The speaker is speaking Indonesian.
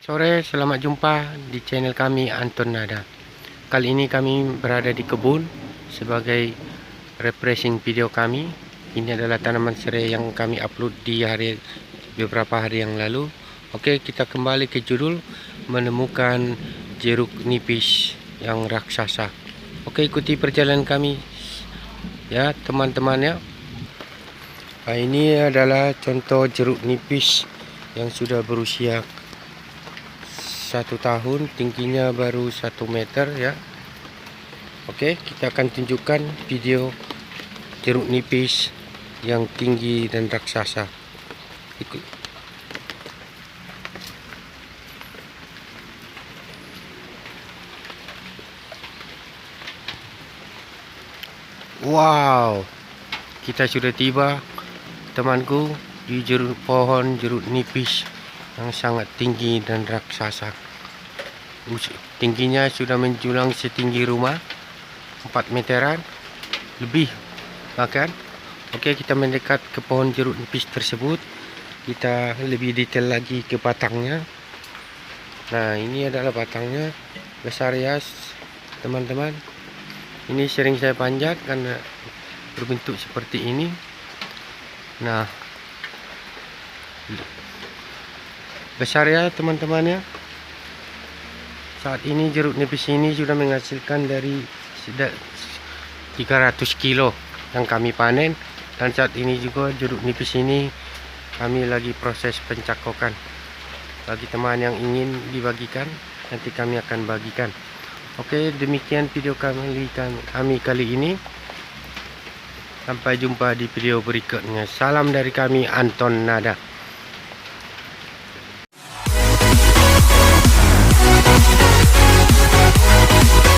Sore, selamat jumpa di channel kami Anton Nada. Kali ini kami berada di kebun sebagai refreshing video kami. Ini adalah tanaman serai yang kami upload di beberapa hari yang lalu. Oke, kita kembali ke judul menemukan jeruk nipis yang raksasa. Oke, ikuti perjalanan kami ya teman-teman ya. Nah, ini adalah contoh jeruk nipis yang sudah berusia 1 tahun, tingginya baru 1 meter ya. Oke, kita akan tunjukkan video jeruk nipis yang tinggi dan raksasa. Ikut. Wow, kita sudah tiba temanku di pohon jeruk nipis yang sangat tinggi dan raksasa. Tingginya sudah menjulang setinggi rumah, 4 meteran lebih bahkan. Oke, kita mendekat ke pohon jeruk nipis tersebut. Kita lebih detail lagi ke batangnya. Nah, ini adalah batangnya, besar ya teman-teman. Ini sering saya panjat karena berbentuk seperti ini. Nah, besar ya teman-teman ya. Saat ini jeruk nipis ini sudah menghasilkan dari 300 kilo yang kami panen. Dan saat ini juga jeruk nipis ini kami lagi proses pencakokan. Bagi teman yang ingin dibagikan, nanti kami akan bagikan. Oke, demikian video kami kali ini. Sampai jumpa di video berikutnya. Salam dari kami Anton Nada.